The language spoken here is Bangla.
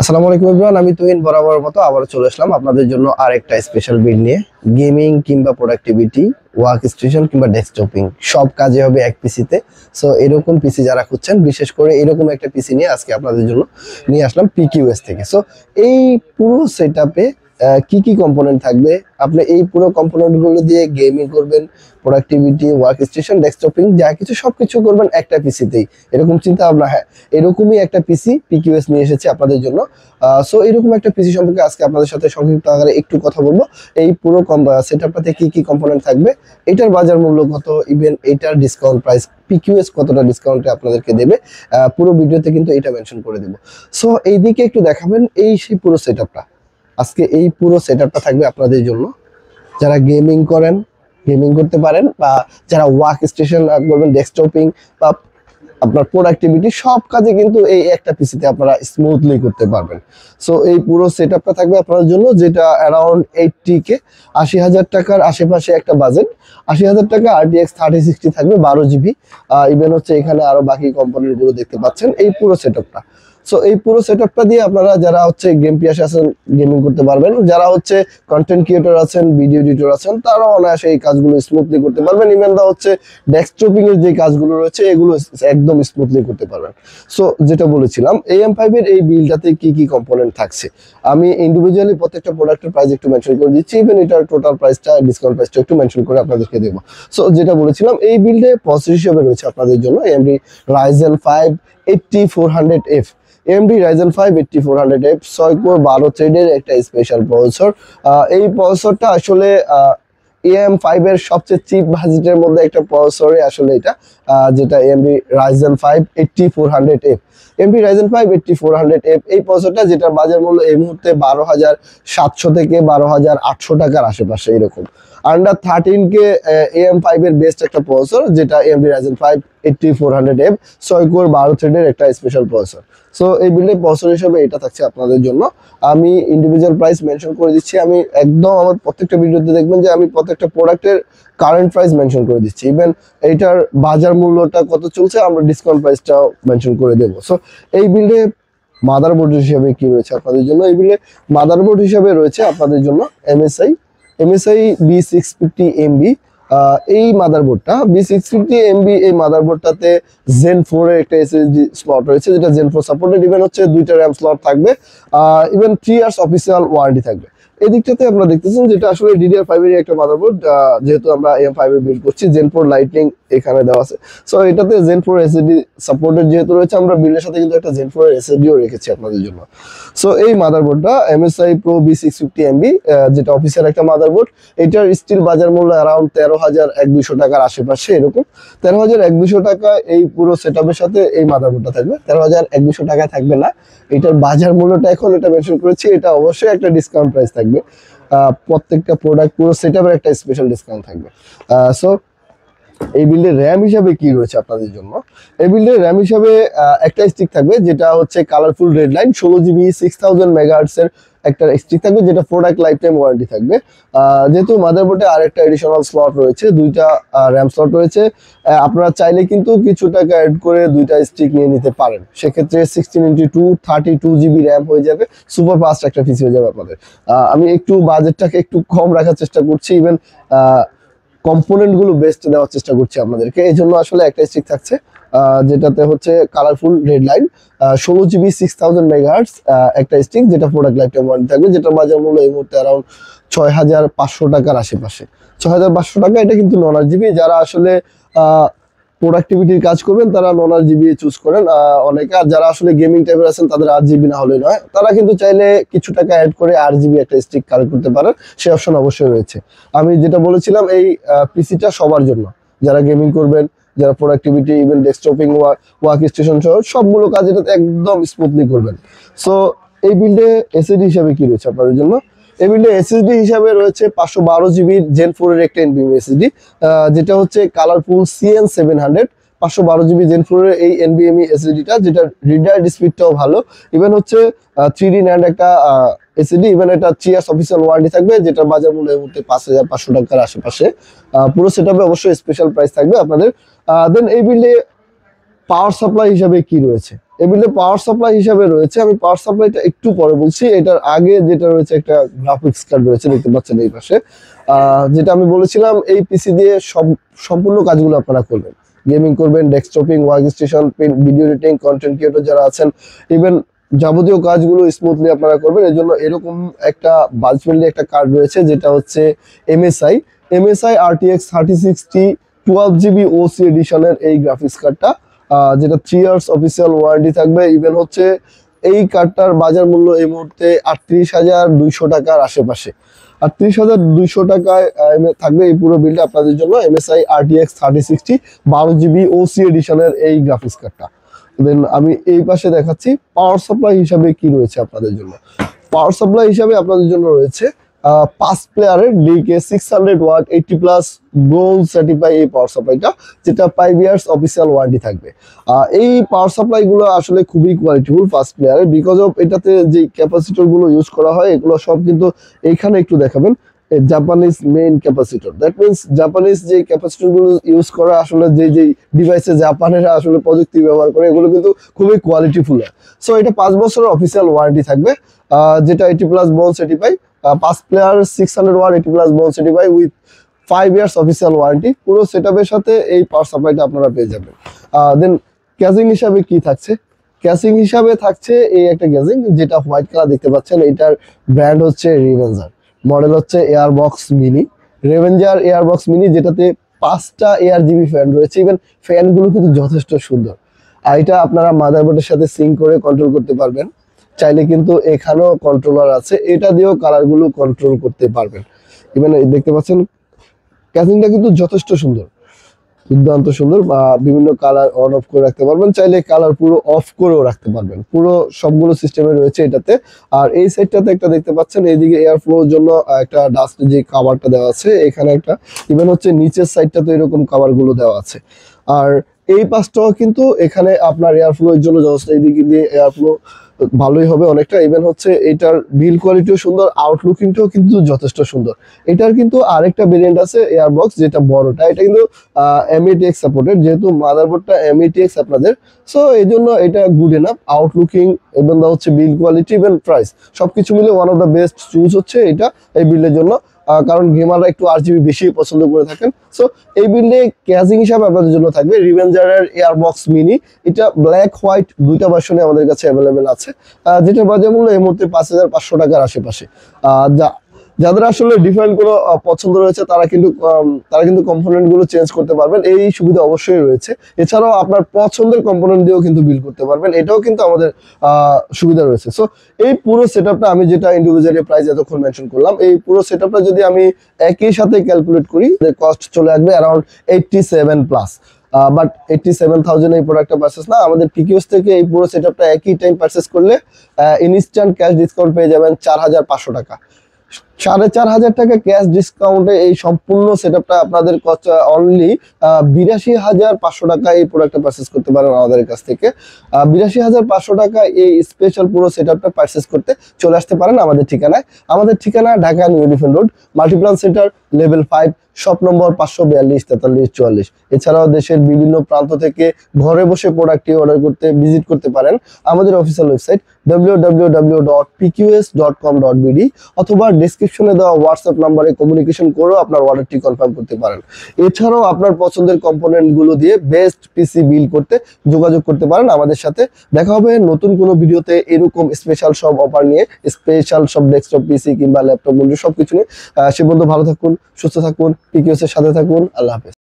আসসালামু আলাইকুম এভরিওয়ান, আমি তুহিন বরাবর মতো আবার চলে আসলাম আপনাদের জন্য আরেকটা স্পেশাল বিল নিয়ে। গেমিং কিংবা প্রোডাক্টিভিটি, ওয়ার্ক স্টেশন কিংবা ডেস্কটপিং সব কাজে হবে এক পিসিতে। সো এরকম পিসি যারা খুঁজছেন, বিশেষ করে এরকম একটা পিসি নিয়ে আজকে আপনাদের জন্য নিয়ে আসলাম পিকিউএস থেকে। সো এই পুরো সেটআপে কি কি কম্পোনেন্ট থাকবে, আপনি এই পুরো কম্পোনেন্টগুলো দিয়ে গেমিং করবেন, প্রোডাক্টিভিটি, ওয়ার্ক স্টেশন, ডেস্কটপিং যা কিছু সবকিছু করবেন একটা পিসিতেই, এরকম চিন্তা ভাবনা। হ্যাঁ, এরকমই একটা পিসি পিকিউএস নিয়ে এসেছে আপনাদের জন্য। সো এরকম একটা পিসি সম্পর্কে আজকে আপনাদের সাথে সংক্ষিপ্ত আকারে একটু কথা বলবো। এই পুরো সেটআপটাতে কি কি কম্পোনেন্ট থাকবে, এটার বাজার মূল্য কত, ইভেন এটার ডিসকাউন্ট প্রাইস, পিকিউএস কতটা ডিসকাউন্টে আপনাদেরকে দেবে, পুরো ভিডিওতে কিন্তু এটা মেনশন করে দেব। সো এইদিকে একটু দেখাবেন, এই সেই পুরো সেটআপটা, আজকে এই পুরো সেটআপটা থাকবে আপনাদের জন্য। যারা গেমিং করেন, গেমিং করতে পারেন, বা যারা ওয়ার্ক স্টেশন করবেন, ডেস্কটপিং বা আপনার প্রোডাক্টিভিটি, সব কাজে কিন্তু এই একটা পিসিতে আপনারা স্মুথলি করতে পারবেন। সো এই পুরো সেটআপটা থাকবে আপনাদের জন্য, যেটা অ্যারাউন্ড 80K, 80,000 টাকার আশেপাশে একটা বাজেট। 80,000 টাকা RTX 3060 থাকবে, 12 GB। ইভেন হচ্ছে এখানে আরো বাকি কম্পোনেন্ট গুলো দেখতে পাচ্ছেন এই পুরো সেটআপটা। সো এই পুরো সেটআপটা দিয়ে আপনারা যারা হচ্ছে গেম পিয়াসে আছেন গেমিং করতে পারবেন, যারা হচ্ছে কন্টেন্ট ক্রিয়েটর আছেন, ভিডিও এডিটর আছেন, তারাও অনায়াসে এই কাজগুলো স্মুথলি করতে পারবেন। ইভেন দা হচ্ছে ডেস্কটপিং এর যে কাজগুলো রয়েছে এগুলো একদম স্মুথলি করতে পারবেন। সো যেটা বলেছিলাম, AM5 এর এই বিলটাতে কি কি কম্পোনেন্ট থাকছে, আমি ইন্ডিভিজুয়ালি প্রত্যেকটা প্রোডাক্টের প্রাইস একটু মেনশন করে দিচ্ছি, ইভেন এটার টোটাল প্রাইসটা, ডিসকাউন্ট প্রাইসটা একটু মেনশন করে আপনাদেরকে দেবো। সো যেটা বলেছিলাম, এই বিলডে প্রসেসর হিসেবে রয়েছে আপনাদের জন্য AMD Ryzen 5 8400F। AMD Ryzen 5 8400F 6 core 12 থ্রেডের একটা স্পেশাল প্রসেসর। এই প্রসেসরটা আসলে AM5 এর সবচেয়ে চিপ বাজেটের মধ্যে একটা প্রসেসরে আসলে এটা, যেটা AMD Ryzen 5 8400F। AMD Ryzen 5 8400F এই প্রসেসরটা, যেটার বাজার মূল্য এই মুহূর্তে 12,700 থেকে 12,800 টাকার আশেপাশে এরকম। আন্ডার 13K AM5 এর বেস্ট একটা প্রসেসর, যেটা AMD Ryzen 5 8400F 6 কোর 12 থ্রেডের একটা স্পেশাল প্রসেসর। সো এই বিল্ডের প্রসেসর হিসেবে এটা থাকছে আপনাদের জন্য। আমি ইন্ডিভিজুয়াল প্রাইস মেনশন করে দিচ্ছি, আমি একদম আমার প্রত্যেকটা ভিডিওতে দেখবেন যে আমি প্রত্যেকটা প্রোডাক্টের কারেন্ট প্রাইস মেনশন করে দিচ্ছি, ইভেন এইটার বাজার মূল্যটা কত চলছে আমরা ডিসকাউন্ট প্রাইসটাও মেনশন করে দেবো। সো এই বিল্ডে মাদারবোর্ড হিসেবে কি রয়েছে আপনাদের জন্য, এই বিল্ডে মাদারবোর্ড হিসেবে রয়েছে আপনাদের জন্য MSI B650MB। এই মাদারবোর্ডটা B650MB, এই মাদারবোর্ডটাতে Zen 4 এর একটা SSD স্লট রয়েছে, যেটা Zen 4 সাপোর্টেড। ইভেন হচ্ছে 2টা RAM স্লট থাকবে, ইভেন 3 ইয়ার্স অফিসিয়াল ওয়ারেন্টি থাকবে। এই দিকটাতে আপনারা দেখতেছেন যেটা আসলে DDR5 এর একটা মাদারবোর্ড, যেহেতু আমরা AM5 এর বিল্ড করছি। Zen 4 লাইটনিং এখানে দেওয়া আছে। সো এটাতে Zen 4 SSD সাপোর্টেড যেহেতু রয়েছে, আমরা বিল্ডের সাথে কিন্তু একটা Zen 4 এর SSDও রেখেছি আপনাদের জন্য। সো এই মাদারবোর্ডটা MSI Pro B650MB, যেটা অফিসিয়াল একটা মাদারবোর্ড। এটার স্টিল বাজার মূল্য অ্যারাউন্ড 13,100 টাকার আশেপাশে এরকম। 13,100 টাকা এই পুরো সেটআপের সাথে এই মাদারবোর্ডটা থাকবে। 13,100 টাকায় থাকবে না, এটার বাজার মূল্যটা এখন এটা মেনশন করেছি, এটা অবশ্যই একটা ডিসকাউন্ট প্রাইস থাকবে। প্রত্যেকটা প্রোডাক্ট পুরো সেটআপের একটা স্পেশাল ডিসকাউন্ট থাকবে। সো এই বিল্ডের র্যাম হিসাবে কি রয়েছে আপনাদের জন্য, এই বিল্ডের র্যাম হিসাবে একটা স্টিক থাকবে, যেটা হচ্ছে colourful red line 16GB 6000 megahertz এর একটা স্টিক থাকবে, যেটা প্রোডাক্ট লাইফ টাইম ওয়ারেন্টি থাকবে। যেহেতু মাদারবোর্ডে আরেকটা এডিশনাল স্লট রয়েছে, 2টা র্যাম স্লট রয়েছে, আপনারা চাইলে কিন্তু কিছু টাকা অ্যাড করে 2টা স্টিক নিয়ে নিতে পারেন। সেক্ষেত্রে 16x2 32GB র্যাম হয়ে যাবে, সুপার ফাস্ট একটা পিসি হয়ে যাবে আপনাদের। আমি একটু বাজেটটাকে একটু কম রাখার চেষ্টা করছি, ইভেন কম্পোনেন্ট গুলো বেস্ট দেওয়ার চেষ্টা করছি আপনাদেরকে। এই জন্য আসলে একটা স্টিক থাকছে, যেটাতে হচ্ছে colourful red line 16GB 6000 megahertz একটা স্টিক, যেটা প্রোডাক্ট লাইফ টাইম ওয়ারেন্টি থাকবে, যেটার বাজার মূল্য এই মুহূর্তে অ্যারাউন্ড 6,500 টাকার আশেপাশে। 6,500 টাকা, এটা কিন্তু নন RGB। যারা আসলে প্রোডাক্টিভিটির কাজ করবেন তারা নন RGB চুজ করেন অনেকে, আর যারা আসলে গেমিং টাইপের আছেন তাদের RGB না হলে নয়, তারা কিন্তু চাইলে কিছু টাকা অ্যাড করে RGB একটা স্টিক কালেক্ট করতে পারেন, সেই অপশন অবশ্যই রয়েছে। আমি যেটা বলেছিলাম, এই পিসিটা সবার জন্য, যারা গেমিং করবেন, যারা প্রোডাক্টিভিটি, ইভেন ডেস্কটপিং, ওয়ার্ক স্টেশন সহ সবগুলো কাজ এটাতে একদম স্মুথলি করবেন। সো এই বিল্ডে এসএসডি হিসাবে কি রয়েছে আপনাদের জন্য, এই বিল্ডে এসএসডি হিসাবে রয়েছে 512GB Gen 4 এর একটা NVMe SSD, যেটা হচ্ছে কালারফুল CN700। 512GB Gen 4 এর এই NVMe SSDটা, যেটা রিড রাইট স্পিডটাও ভালো, ইভেন হচ্ছে 3D NAND একটা SSD, ইভেন এটা 3 ইয়ার্স অফিসিয়াল ওয়ারেন্টি থাকবে, যেটার বাজার মূল্য এই মুহূর্তে 5,500 টাকার আশেপাশে। পুরো সেটআপে অবশ্যই স্পেশাল প্রাইস থাকবে আপনাদের। দেন এই বিল্ডে পাওয়ার সাপ্লাই হিসাবে কি রয়েছে এই বিল্ডে? পাওয়ার সাপ্লাই হিসাবে রয়েছে, আমি পাওয়ার সাপ্লাইটা একটু পরে বলছি। এটার আগে যেটা রয়েছে একটা গ্রাফিক্স কার্ড রয়েছে, দেখতে পাচ্ছেন এই পাশে। যেটা আমি বলেছিলাম এই পিসি দিয়ে সম্পূর্ণ কাজগুলো আপনারা করবেন, গেমিং করবেন, desktopping, work station, video editing, content creator যারা আছেন, ইভেন যাবতীয় কাজগুলো স্মুথলি আপনারা করবেন। এর জন্য এরকম একটা বাজেট ফ্রেন্ডলি একটা কার্ড রয়েছে, যেটা হচ্ছে MSI RTX 3060 12GB OC এডিশনের এই গ্রাফিক্স কার্ডটা, যেটা 3 ইয়ার্স অফিসিয়াল ওয়ারেন্টি থাকবে। ইভেন হচ্ছে এই কার্ডটার বাজার মূল্য এই মুহূর্তে 38,200 টাকার আশেপাশে। 38,200 টাকায় থাকবে এই পুরো বিলটা আপনাদের জন্য, MSI RTX 3060 12GB OC এডিশনের এই গ্রাফিক্স কার্ডটা। দেন আমি এই পাশে দেখাচ্ছি পাওয়ার সাপ্লাই হিসাবে কি রয়েছে আপনাদের জন্য। পাওয়ার সাপ্লাই হিসাবে আপনাদের জন্য রয়েছে 5 প্লেয়ারের DK 600 ওয়াট 80+ গোল্ড সার্টিফাই এই পাওয়ার সাপ্লাইটা, যেটা 5 ইয়ার্স অফিসিয়াল ওয়ারেন্টি থাকবে। এই পাওয়ার সাপ্লাই গুলো আসলে খুবই কোয়ালিটিফুল 5 প্লেয়ারের, বিকজ অফ এটাতে যে ক্যাপাসিটর গুলো ইউজ করা হয় এগুলো সব কিন্তু এখানে একটু দেখাবেন Japanese main capacitor. That means Japanese যে ক্যাপাসিটর গুলো ইউজ করা আসলে যে ডিভাইসে জাপানেরা আসলে প্রযুক্তি ব্যবহার করে এগুলো কিন্তু খুবই কোয়ালিটিফুল হয়। সো এটা 5 বছরের অফিসিয়াল ওয়ারেন্টি থাকবে, যেটা 80+ বোন সার্টিফাই, 5 প্লেয়ার 600 ওয়াট 80+ বোন certify with 5 years official warranty. পুরো সেটআপের সাথে এই পাওয়ার সাপ্লাইটা আপনারা পেয়ে যাবেন। দেন ক্যাসিং হিসাবে কি থাকছে? ক্যাসিং হিসাবে থাকছে এই একটা ক্যাসিং, যেটা হোয়াইট কালার দেখতে পাচ্ছেন। এটার ব্র্যান্ড হচ্ছে রেভেঞ্জার, মডেল হচ্ছে এয়ারবক্স মিনি, রেভেঞ্জার এয়ারবক্স মিনি, যেটাতে 5টা ARGB ফ্যান রয়েছে। ইভেন ফ্যানগুলো কিন্তু যথেষ্ট সুন্দর, আর এটা আপনারা মাদারবোর্ডের সাথে সিঙ্ক করে কন্ট্রোল করতে পারবেন। চাইলে কিন্তু এখানেও কন্ট্রোলার আছে, এটা দিয়েও কালারগুলো কন্ট্রোল করতে পারবেন। ইভেন দেখতে পাচ্ছেন ক্যাসিংটা কিন্তু যথেষ্ট সুন্দর, দুর্দান্ত সুন্দর। বিভিন্ন কালার অন অফ করে রাখতে পারবেন, চাইলে কালার পুরো অফ করেও রাখতে পারবেন। পুরো সবগুলো সিস্টেমে রয়েছে এটাতে। আর এই সাইডটাতে একটা দেখতে পাচ্ছেন, এইদিকে এয়ার ফ্লোর জন্য একটা ডাস্ট যে কাভারটা দেওয়া আছে এখানে একটা, ইভেন হচ্ছে নিচের সাইডটাতে এরকম কাভার গুলো দেওয়া আছে। আর এই পাশটাও কিন্তু এখানে আপনার এয়ার ফ্লোর জন্য যথেষ্ট, এইদিকে দিয়ে এয়ার ফ্লো ভালোই হবে অনেকটা। ইভেন হচ্ছে এটার বিল কোয়ালিটিও সুন্দর, আউটলুকিংটাও কিন্তু যথেষ্ট সুন্দর। এটার কিন্তু আরেকটা ভেরিয়েন্ট আছে এয়ারবক্স, যেটা বড়টা, এটা কিন্তু METX সাপোর্টেড, যেহেতু মাদারবোর্ডটা METX আপনাদের, সো এই জন্য এটা গুড এনাফ। আউটলুকিং এবং হচ্ছে বিল কোয়ালিটি এবং প্রাইস সবকিছু মিলে one of the best choose হচ্ছে এটা এই বিল্ডের জন্য, কারণ গেমাররা একটু RGB বেশি পছন্দ করে থাকেন। সো এই বিল্ডে ক্যাসিং হিসাবে আপনাদের জন্য থাকবে রিভেঞ্জারের এয়ারবক্স মিনি। এটা ব্ল্যাক হোয়াইট দুইটা ভার্সনে আমাদের কাছে অ্যাভেলেবেল আছে, যেটা বাজার মূল্য এই মুহূর্তে 5,500 টাকার আশেপাশে। যাদের আসলে ডিফারেন্ট কোনো পছন্দ রয়েছে তারা কিন্তু কম্পোনেন্ট গুলো চেঞ্জ করতে পারবেন, এই সুবিধা অবশ্যই রয়েছে। এছাড়াও আপনার পছন্দের কম্পোনেন্ট দিয়েও কিন্তু বিল করতে পারবেন, এটাও কিন্তু আমাদের সুবিধা রয়েছে। সো এই পুরো সেটআপটা আমি যেটা ইন্ডিভিজুয়ালি প্রাইস এতক্ষণ মেনশন করলাম, এই পুরো সেটআপটা যদি আমি একই সাথে ক্যালকুলেট করি, কস্ট চলে আসবে অ্যারাউন্ড 87+। বাট 87,000 এই প্রোডাক্টটা পারচেস না, আমাদের PQS থেকে এই পুরো সেটআপটা একই টাইম পারচেস করলে ইনস্ট্যান্ট ক্যাশ ডিসকাউন্ট পেয়ে যাবেন 4,500 টাকা। 4,500 টাকা ক্যাশ ডিসকাউন্টে এই সম্পূর্ণ সেটআপটা আপনাদের কস্ট অনলি 82,500 টাকা এই প্রোডাক্টটা পারচেস করতে পারেন আমাদের কাছ থেকে। 82,500 টাকা এই স্পেশাল পুরো সেটআপটা পারচেস করতে চলে আসতে পারেন আমাদের ঠিকানায়। আমাদের ঠিকানা Dhaka new elephant road, Multiplan centre, level 5, shop number 542 43 44। এছাড়াও দেশের বিভিন্ন প্রান্ত থেকে ঘরে বসে প্রোডাক্টটি অর্ডার করতে ভিজিট করতে পারেন আমাদের অফিসিয়াল ওয়েবসাইট www.pqs.com.bd, অথবা ডেসক্রিপশনে দেওয়া হোয়াটসঅ্যাপ নাম্বারে কমিউনিকেশন করেও আপনার অর্ডারটি কনফার্ম করতে পারেন। এছাড়াও আপনার পছন্দের কম্পোনেন্ট গুলো দিয়ে বেস্ট পিসি বিল করতে যোগাযোগ করতে পারেন আমাদের সাথে। দেখা হবে নতুন কোনো ভিডিওতে এরকম স্পেশাল সব অফার নিয়ে, স্পেশাল সব ডেস্কটপ পিসি কিংবা ল্যাপটপ বন্ধু সবকিছু নিয়ে। সে পর্যন্ত ভালো থাকুন, সুস্থ থাকুন, PQS এর সাথে থাকুন। আল্লাহ হাফেজ।